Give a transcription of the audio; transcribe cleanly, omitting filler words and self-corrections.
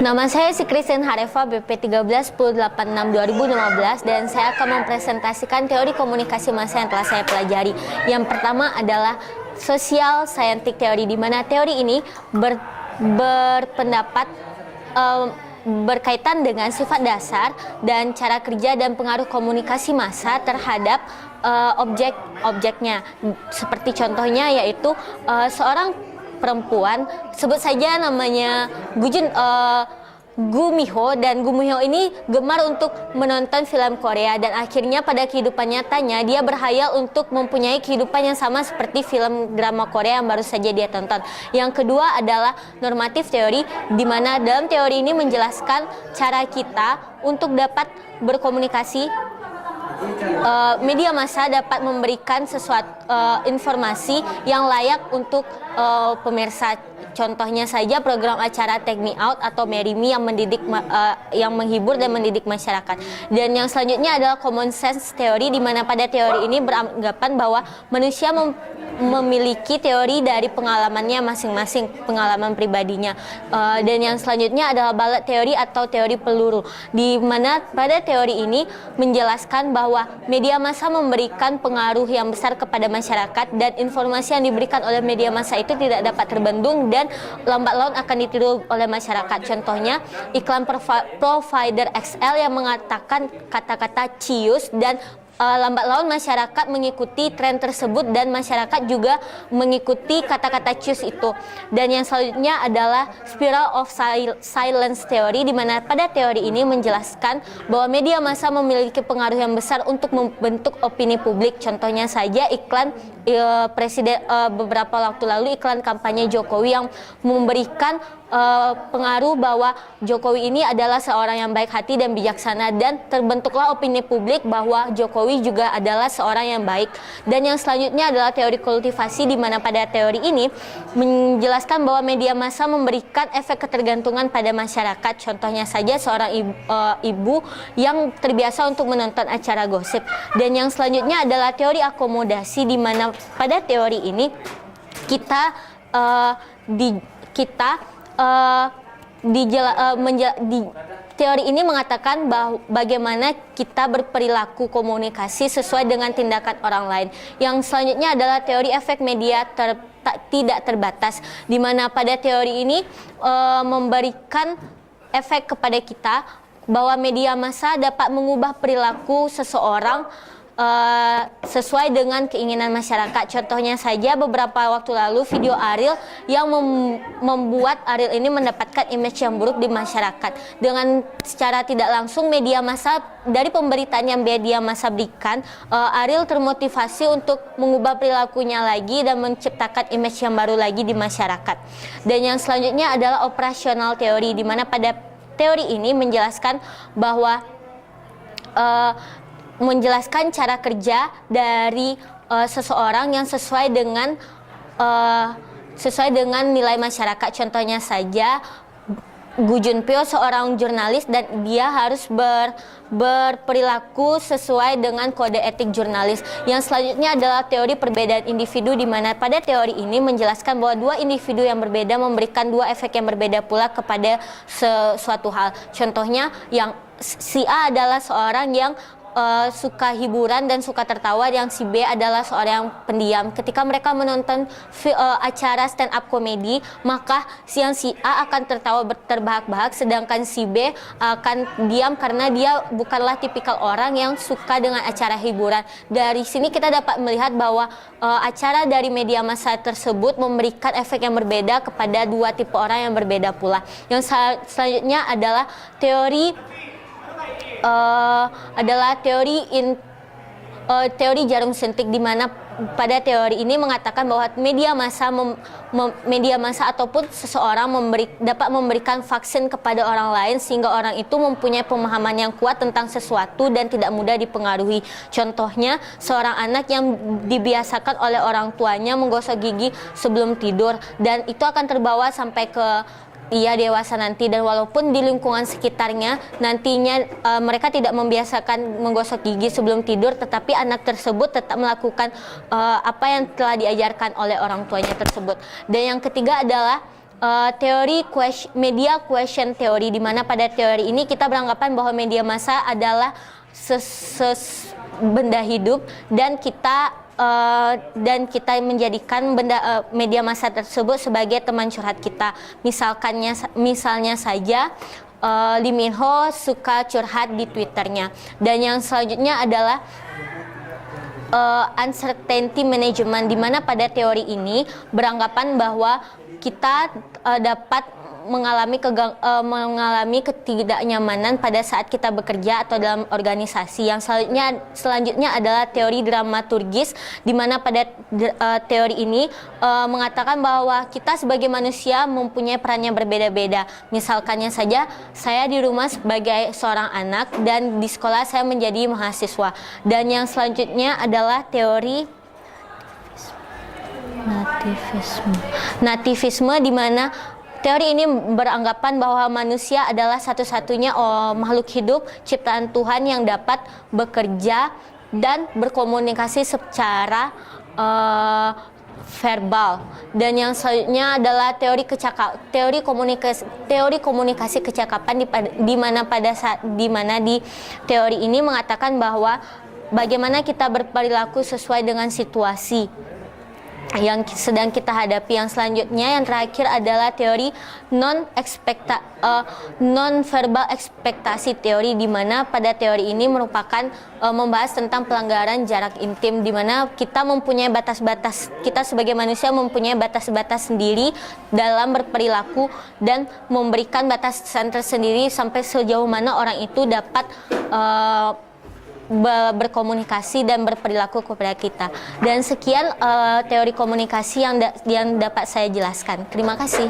Nama saya Christine Hareva, BP 13-1086-2015, dan saya akan mempresentasikan teori komunikasi massa yang telah saya pelajari. Yang pertama adalah social scientific theory, di mana teori ini berpendapat berkaitan dengan sifat dasar dan cara kerja dan pengaruh komunikasi massa terhadap objek-objeknya. Seperti contohnya yaitu seorang perempuan, sebut saja namanya Gu Miho, dan Gu Miho ini gemar untuk menonton film Korea, dan akhirnya pada kehidupan nyatanya dia berhayal untuk mempunyai kehidupan yang sama seperti film drama Korea yang baru saja dia tonton. Yang kedua adalah normatif teori, di mana dalam teori ini menjelaskan cara kita untuk dapat berkomunikasi. Media massa dapat memberikan sesuatu informasi yang layak untuk pemirsa. Contohnya saja program acara Take Me Out atau Marry Me yang yang menghibur dan mendidik masyarakat. Dan yang selanjutnya adalah common sense theory, di mana pada teori ini beranggapan bahwa manusia memiliki teori dari pengalamannya masing-masing, pengalaman pribadinya. Dan yang selanjutnya adalah bullet teori atau teori peluru, di mana pada teori ini menjelaskan bahwa media massa memberikan pengaruh yang besar kepada masyarakat, dan informasi yang diberikan oleh media massa itu tidak dapat terbendung dan lambat laun akan ditiru oleh masyarakat. Contohnya iklan provider XL yang mengatakan kata-kata cius, dan lambat laun masyarakat mengikuti tren tersebut dan masyarakat juga mengikuti kata-kata cius itu. Dan yang selanjutnya adalah spiral of silence theory, di mana pada teori ini menjelaskan bahwa media massa memiliki pengaruh yang besar untuk membentuk opini publik. Contohnya saja iklan presiden beberapa waktu lalu, iklan kampanye Jokowi yang memberikan pengaruh bahwa Jokowi ini adalah seorang yang baik hati dan bijaksana, dan terbentuklah opini publik bahwa Jokowi juga adalah seorang yang baik. Dan yang selanjutnya adalah teori kultivasi, di mana pada teori ini menjelaskan bahwa media massa memberikan efek ketergantungan pada masyarakat. Contohnya saja seorang ibu yang terbiasa untuk menonton acara gosip. Dan yang selanjutnya adalah teori akomodasi, di mana pada teori ini teori ini mengatakan bahwa bagaimana kita berperilaku komunikasi sesuai dengan tindakan orang lain. Yang selanjutnya adalah teori efek media tidak terbatas, di mana pada teori ini memberikan efek kepada kita bahwa media massa dapat mengubah perilaku seseorang sesuai dengan keinginan masyarakat. Contohnya saja beberapa waktu lalu video Ariel yang membuat Ariel ini mendapatkan image yang buruk di masyarakat. Dengan secara tidak langsung media massa, dari pemberitaan yang media massa berikan, Ariel termotivasi untuk mengubah perilakunya lagi dan menciptakan image yang baru lagi di masyarakat. Dan yang selanjutnya adalah operasional teori, di mana pada teori ini menjelaskan bahwa menjelaskan cara kerja dari seseorang yang sesuai dengan nilai masyarakat. Contohnya saja Gu Junpyo, seorang jurnalis, dan dia harus berperilaku sesuai dengan kode etik jurnalis. Yang selanjutnya adalah teori perbedaan individu, di mana pada teori ini menjelaskan bahwa dua individu yang berbeda memberikan dua efek yang berbeda pula kepada sesuatu hal. Contohnya, yang si A adalah seorang yang suka hiburan dan suka tertawa, yang si B adalah seorang yang pendiam. Ketika mereka menonton acara stand up komedi, maka si A akan tertawa terbahak-bahak, sedangkan si B akan diam karena dia bukanlah tipikal orang yang suka dengan acara hiburan. Dari sini kita dapat melihat bahwa acara dari media massa tersebut memberikan efek yang berbeda kepada dua tipe orang yang berbeda pula. Yang selanjutnya adalah teori jarum suntik, di mana pada teori ini mengatakan bahwa media massa ataupun seseorang dapat memberikan vaksin kepada orang lain sehingga orang itu mempunyai pemahaman yang kuat tentang sesuatu dan tidak mudah dipengaruhi. Contohnya, seorang anak yang dibiasakan oleh orang tuanya menggosok gigi sebelum tidur, dan itu akan terbawa sampai ke ia dewasa nanti, dan walaupun di lingkungan sekitarnya nantinya mereka tidak membiasakan menggosok gigi sebelum tidur, tetapi anak tersebut tetap melakukan apa yang telah diajarkan oleh orang tuanya tersebut. Dan yang ketiga adalah teori media question theory, di mana pada teori ini kita beranggapan bahwa media massa adalah benda hidup dan kita menjadikan media massa tersebut sebagai teman curhat kita. Misalnya saja Lee Min Ho suka curhat di Twitternya. Dan yang selanjutnya adalah uncertainty management, di mana pada teori ini beranggapan bahwa kita dapat mengalami ketidaknyamanan pada saat kita bekerja atau dalam organisasi. Yang selanjutnya adalah teori dramaturgis, di mana pada teori ini mengatakan bahwa kita sebagai manusia mempunyai peran yang berbeda-beda. Misalkannya saja, saya di rumah sebagai seorang anak dan di sekolah saya menjadi mahasiswa. Dan yang selanjutnya adalah teori nativisme, di mana teori ini beranggapan bahwa manusia adalah satu-satunya makhluk hidup ciptaan Tuhan yang dapat bekerja dan berkomunikasi secara verbal. Dan yang selanjutnya adalah teori komunikasi kecakapan, di mana di teori ini mengatakan bahwa bagaimana kita berperilaku sesuai dengan situasi yang sedang kita hadapi. Yang selanjutnya, yang terakhir adalah teori non-verbal ekspektasi teori, di mana pada teori ini merupakan membahas tentang pelanggaran jarak intim, di mana kita mempunyai batas-batas, kita sebagai manusia mempunyai batas-batas sendiri dalam berperilaku dan memberikan batasan tersendiri sampai sejauh mana orang itu dapat berkomunikasi dan berperilaku kepada kita. Dan sekian teori komunikasi yang dapat saya jelaskan. Terima kasih.